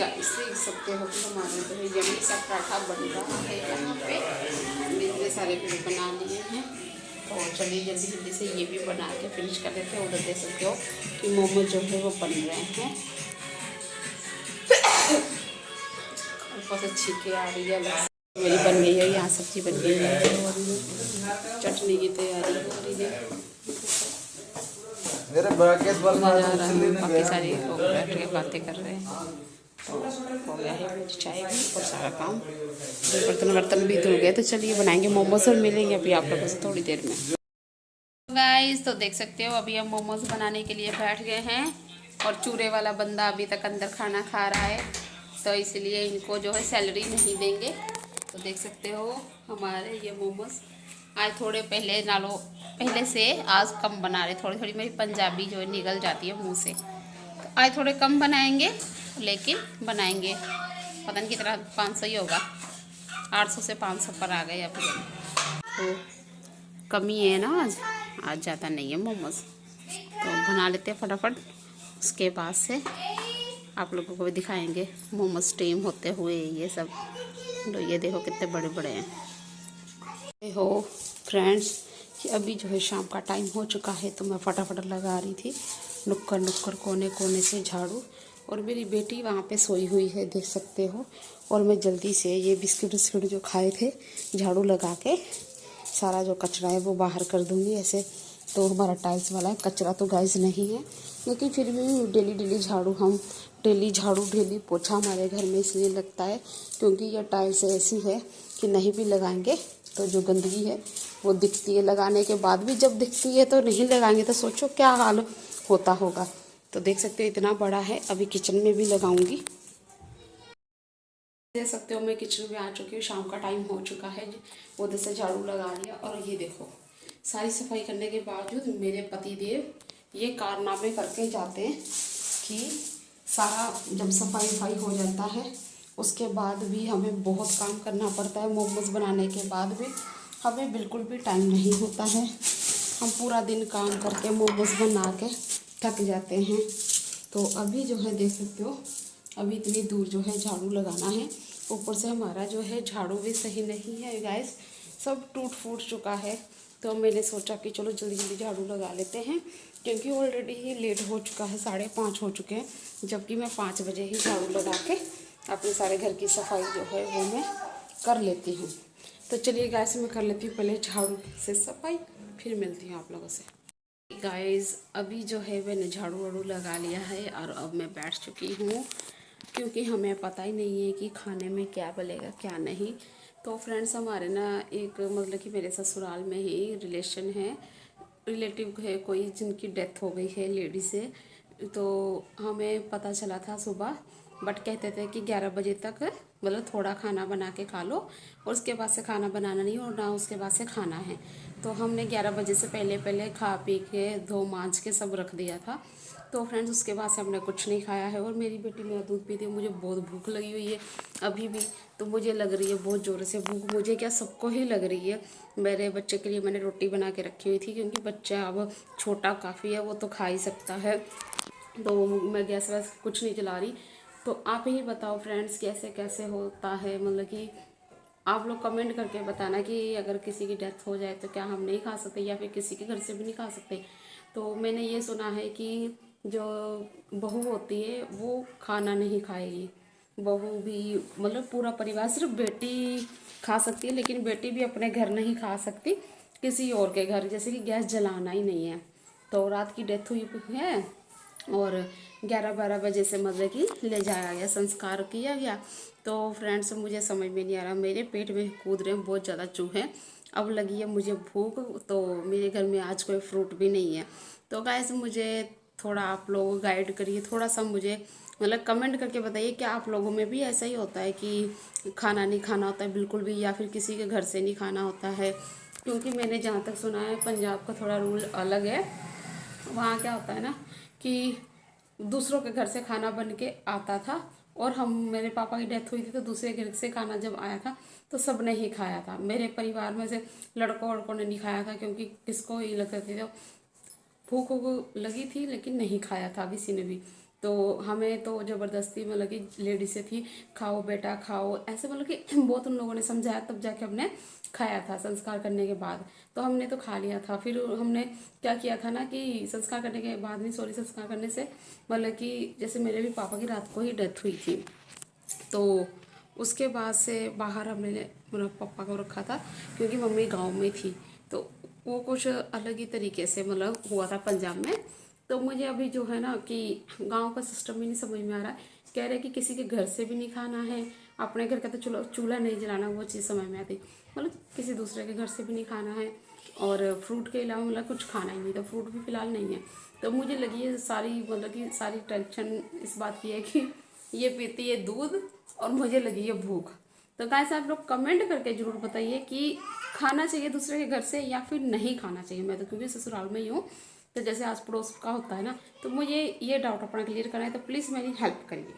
Guys देख सकते हो कि हमारे जो है यम्मी सा पराठा बन रहा है यहाँ पे। इतने सारे भी बना लिए हैं, तो चलिए जल्दी जल्दी से ये भी बना के फिनिश कर देते हैं। उधर देख सकते हो कि मोमो जो है वो बन रहे हैं। ऊपर से छींके आ रही है, मेरी बन गई है। यहाँ सब्जी बन गई है और चटनी की तैयारी हो रही है। बाकी सारे लोग बैठ के बातें कर रहे हैं। तो हो गया है मेरी चाय भी और सारा काम। बर्तन वर्तन भी धुल गए। तो चलिए बनाएंगे मोमोज और मिलेंगे अभी आप लोगों से थोड़ी देर में। गाइस तो देख सकते हो अभी हम मोमोज बनाने के लिए बैठ गए हैं और चूरे वाला बंदा अभी तक अंदर खाना खा रहा है, तो इसलिए इनको जो है सैलरी नहीं देंगे। तो देख सकते हो हमारे ये मोमोज आज थोड़े पहले से आज कम बना रहे। थोड़ी थोड़ी मेरी पंजाबी जो है निकल जाती है मुंह से, तो आज थोड़े कम बनाएंगे, लेकिन बनाएंगे। पता नहीं कितना 500 ही होगा, 800 से 500 पर आ गए अभी। तो कमी है ना, आज ज़्यादा नहीं है मोमोज, तो बना लेते हैं फटाफट। उसके बाद से आप लोगों को भी दिखाएंगे मोमोज स्टीम होते हुए ये सब। तो ये देखो कितने बड़े बड़े हैं। हो फ्रेंड्स कि अभी जो है शाम का टाइम हो चुका है, तो मैं फटाफट लगा रही थी नुक्कड़ नुक्कड़ कोने कोने से झाड़ू। और मेरी बेटी वहाँ पे सोई हुई है, देख सकते हो। और मैं जल्दी से ये बिस्किट विस्किट जो खाए थे झाड़ू लगा के सारा जो कचरा है वो बाहर कर दूँगी ऐसे। तो हमारा टाइल्स वाला है, कचरा तो गाइस नहीं है, लेकिन फिर भी डेली झाड़ू डेली पोछा हमारे घर में इसलिए लगता है क्योंकि यह टाइल्स ऐसी है कि नहीं भी लगाएंगे तो जो गंदगी है वो दिखती है। लगाने के बाद भी जब दिखती है तो नहीं लगाएंगे तो सोचो क्या हाल होता होगा। तो देख सकते हो इतना बड़ा है, अभी किचन में भी लगाऊंगी। देख सकते हो मैं किचन में आ चुकी हूँ, शाम का टाइम हो चुका है। उधर से झाड़ू लगा लिया और ये देखो सारी सफाई करने के बावजूद मेरे पतिदेव ये कारनामे करके जाते हैं कि सारा जब सफाई वफाई हो जाता है उसके बाद भी हमें बहुत काम करना पड़ता है। मोमोज बनाने के बाद भी हमें बिल्कुल भी टाइम नहीं होता है। हम पूरा दिन काम करके मोमोज बना के थक जाते हैं। तो अभी जो है देख सकते हो अभी इतनी दूर जो है झाड़ू लगाना है। ऊपर से हमारा जो है झाड़ू भी सही नहीं है गाइस, सब टूट फूट चुका है। तो मैंने सोचा कि चलो जल्दी जल्दी झाड़ू लगा लेते हैं, क्योंकि ऑलरेडी ही लेट हो चुका है, 5:30 हो चुके हैं। जबकि मैं 5 बजे ही झाड़ू लगा के अपने सारे घर की सफाई जो है वो मैं कर लेती हूँ। तो चलिए गाइस मैं कर लेती हूँ पहले झाड़ू से सफाई, फिर मिलती हूँ आप लोगों से। गाइस अभी जो है मैंने झाड़ू वाड़ू लगा लिया है और अब मैं बैठ चुकी हूँ, क्योंकि हमें पता ही नहीं है कि खाने में क्या बनेगा क्या नहीं। तो फ्रेंड्स हमारे ना एक मतलब कि मेरे ससुराल में ही रिलेटिव है कोई जिनकी डेथ हो गई है, लेडीज़ है। तो हमें पता चला था सुबह, बट कहते थे कि 11 बजे तक मतलब थोड़ा खाना बना के खा लो और उसके बाद से खाना बनाना नहीं और ना उसके बाद से खाना है। तो हमने 11 बजे से पहले पहले खा पी के धो मांज के सब रख दिया था। तो फ्रेंड्स उसके बाद से हमने कुछ नहीं खाया है। और मेरी बेटी मेरा दूध पीती है, मुझे बहुत भूख लगी हुई है अभी भी। तो मुझे लग रही है बहुत ज़ोर से भूख, मुझे क्या सबको ही लग रही है। मेरे बच्चे के लिए मैंने रोटी बना के रखी हुई थी, क्योंकि बच्चा अब छोटा काफ़ी है, वो तो खा ही सकता है। तो मैं गैस वैस कुछ नहीं जला रही। तो आप ही बताओ फ्रेंड्स कैसे कैसे होता है, मतलब कि आप लोग कमेंट करके बताना कि अगर किसी की डेथ हो जाए तो क्या हम नहीं खा सकते, या फिर किसी के घर से भी नहीं खा सकते। तो मैंने ये सुना है कि जो बहू होती है वो खाना नहीं खाएगी, बहू भी मतलब पूरा परिवार, सिर्फ बेटी खा सकती है, लेकिन बेटी भी अपने घर नहीं खा सकती, किसी और के घर, जैसे कि गैस जलाना ही नहीं है। तो रात की डेथ हुई है और 11-12 बजे से मतलब कि ले जाया गया, संस्कार किया गया। तो फ्रेंड्स मुझे समझ में नहीं आ रहा, मेरे पेट में कूद रहे हैं बहुत ज़्यादा चूहे। अब लगी है मुझे भूख, तो मेरे घर में आज कोई फ्रूट भी नहीं है। तो गाइस मुझे थोड़ा आप लोग गाइड करिए, थोड़ा सा मुझे मतलब कमेंट करके बताइए क्या आप लोगों में भी ऐसा ही होता है कि खाना नहीं खाना होता है बिल्कुल भी, या फिर किसी के घर से नहीं खाना होता है। क्योंकि मैंने जहाँ तक सुना है पंजाब का थोड़ा रूल अलग है। वहाँ क्या होता है ना कि दूसरों के घर से खाना बन के आता था, और हम मेरे पापा की डेथ हुई थी तो दूसरे घर से खाना जब आया था तो सब ने ही खाया था। मेरे परिवार में से लड़कों वड़कों ने नहीं खाया था, क्योंकि किसको ही लगती थी, तो भूख वूख लगी थी लेकिन नहीं खाया था किसी ने भी। तो हमें तो ज़बरदस्ती मतलब कि लेडी से थी, खाओ बेटा खाओ, ऐसे मतलब कि बहुत उन लोगों ने समझाया, तब जाके हमने खाया था संस्कार करने के बाद। तो हमने तो खा लिया था। फिर हमने क्या किया था ना कि संस्कार करने के बाद नहीं, सॉरी, संस्कार करने से मतलब कि जैसे मेरे भी पापा की रात को ही डेथ हुई थी, तो उसके बाद से बाहर हमने मतलब पापा को रखा था, क्योंकि मम्मी गांव में थी। तो वो कुछ अलग ही तरीके से मतलब हुआ था पंजाब में। तो मुझे अभी जो है ना कि गांव का सिस्टम ही नहीं समझ में आ रहा है। कह रहे कि किसी के घर से भी नहीं खाना है, अपने घर का तो चूल्हा चूल्हा नहीं जलाना, वो चीज़ समझ में आती। मतलब किसी दूसरे के घर से भी नहीं खाना है, और फ्रूट के अलावा मतलब कुछ खाना ही नहीं, तो फ्रूट भी फिलहाल नहीं है। तो मुझे लगी है सारी मतलब कि सारी टेंशन इस बात की है कि ये पीती है दूध और मुझे लगी है भूख। तो गाइस आप लोग कमेंट करके जरूर बताइए कि खाना चाहिए दूसरे के घर से या फिर नहीं खाना चाहिए। मैं तो क्योंकि ससुराल में ही हूँ, तो जैसे आस पड़ोस का होता है ना, तो मुझे ये डाउट अपना क्लियर करना है, तो प्लीज़ मेरी हेल्प करिए।